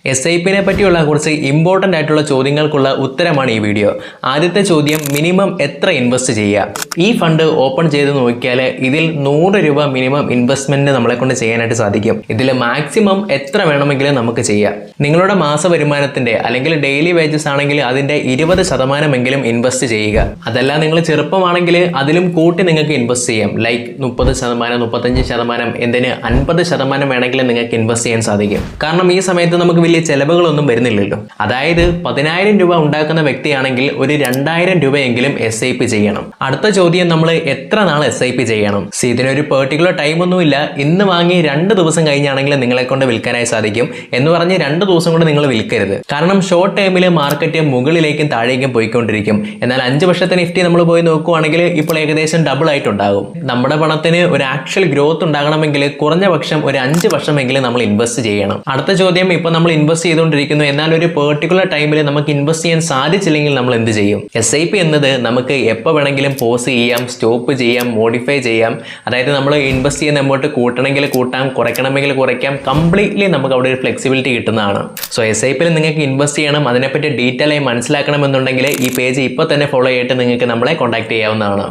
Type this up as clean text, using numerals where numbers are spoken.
SIP-നെ പറ്റിയുള്ള കുറച്ച് ഇമ്പോർട്ടൻ്റ് ആയിട്ടുള്ള ചോദ്യങ്ങൾക്കുള്ള ഉത്തരമാണ് ഈ വീഡിയോ. ആദ്യത്തെ ചോദ്യം, മിനിമം എത്ര ഇൻവെസ്റ്റ് ചെയ്യുക? ഈ ഫണ്ട് ഓപ്പൺ ചെയ്ത് നോക്കിയാൽ ഇതിൽ 100 രൂപ മിനിമം ഇൻവെസ്റ്റ്മെന്റ് നമ്മളെ കൊണ്ട് ചെയ്യാനായിട്ട് സാധിക്കും. ഇതിൽ മാക്സിമം എത്ര വേണമെങ്കിലും നമുക്ക് ചെയ്യാം. നിങ്ങളുടെ മാസ വരുമാനത്തിന്റെ അല്ലെങ്കിൽ ഡെയിലി വേജസ് ആണെങ്കിൽ അതിന്റെ 20% ഇൻവെസ്റ്റ് ചെയ്യുക. അതല്ല നിങ്ങൾ ചെറുപ്പമാണെങ്കിൽ അതിലും കൂട്ടി നിങ്ങൾക്ക് ഇൻവെസ്റ്റ് ചെയ്യാം. ലൈക്ക് 30%, 35%, എന്തിന് 50% വേണമെങ്കിലും നിങ്ങൾക്ക് ഇൻവെസ്റ്റ് ചെയ്യാൻ സാധിക്കും. കാരണം ഈ സമയത്ത് നമുക്ക് വലിയ ചെലവുകളൊന്നും വരുന്നില്ലല്ലോ. അതായത് 10,000 രൂപ ഉണ്ടാക്കുന്ന വ്യക്തിയാണെങ്കിൽ ഒരു 2,000 രൂപയെങ്കിലും SIP ചെയ്യണം. അടുത്ത ചോദ്യം, നമ്മൾ എത്ര നാൾ SIP ചെയ്യണം? ഇതിനൊരു പെർട്ടിക്കുലർ ടൈം ഒന്നുമില്ല. ഇന്ന് വാങ്ങി 2 ദിവസം കഴിഞ്ഞാണെങ്കിൽ നിങ്ങളെ കൊണ്ട് വിൽക്കാനായി സാധിക്കും എന്ന് പറഞ്ഞ് 2 ദിവസം കൊണ്ട് നിങ്ങൾ വിൽക്കരുത്. കാരണം ഷോർട്ട് ടൈമിൽ മാർക്കറ്റ് മുകളിലേക്കും താഴേക്കും പോയിക്കൊണ്ടിരിക്കും. എന്നാൽ 5 വർഷത്തെ നിഫ്റ്റി നമ്മൾ പോയി നോക്കുവാണെങ്കിൽ ഇപ്പോൾ ഏകദേശം ഡബിൾ ആയിട്ടുണ്ടാകും. നമ്മുടെ പണത്തിന് ഒരു ആക്ച്വൽ ഗ്രോത്ത് ഉണ്ടാകണമെങ്കിൽ കുറഞ്ഞ പക്ഷം ഒരു 5 വർഷമെങ്കിലും നമ്മൾ ഇൻവെസ്റ്റ് ചെയ്യണം. അടുത്ത ചോദ്യം, ഇപ്പോൾ നമ്മൾ ഇൻവെസ്റ്റ് ചെയ്തുകൊണ്ടിരിക്കുന്നു, എന്നാൽ ഒരു പെർട്ടിക്കുലർ ടൈമിൽ നമുക്ക് ഇൻവെസ്റ്റ് ചെയ്യാൻ സാധിച്ചില്ലെങ്കിൽ നമ്മൾ എന്ത് ചെയ്യും? SIP എന്നത് നമുക്ക് എപ്പോൾ വേണമെങ്കിലും പോസ് ചെയ്യാം, സ്റ്റോപ്പ് ചെയ്യാം, മോഡിഫൈ ചെയ്യാം. അതായത് നമ്മൾ ഇൻവെസ്റ്റ് ചെയ്യുന്ന എമൗണ്ട് കൂട്ടണമെങ്കിൽ കൂട്ടാം, കുറയ്ക്കണമെങ്കിൽ കുറയ്ക്കാം. കംപ്ലീറ്റ്ലി നമുക്ക് അവിടെ ഒരു ഫ്ലെക്സിബിലിറ്റി കിട്ടുന്നതാണ്. സോ SIP-ൽ നിങ്ങൾക്ക് ഇൻവെസ്റ്റ് ചെയ്യണം, അതിനെപ്പറ്റി ഡീറ്റെയിൽ ആയി മനസ്സിലാക്കണമെന്നുണ്ടെങ്കിൽ ഈ പേജ് ഇപ്പോൾ തന്നെ ഫോളോ ചെയ്തിട്ട് നിങ്ങൾക്ക് നമ്മളെ കോൺടാക്ട് ചെയ്യാവുന്നതാണ്.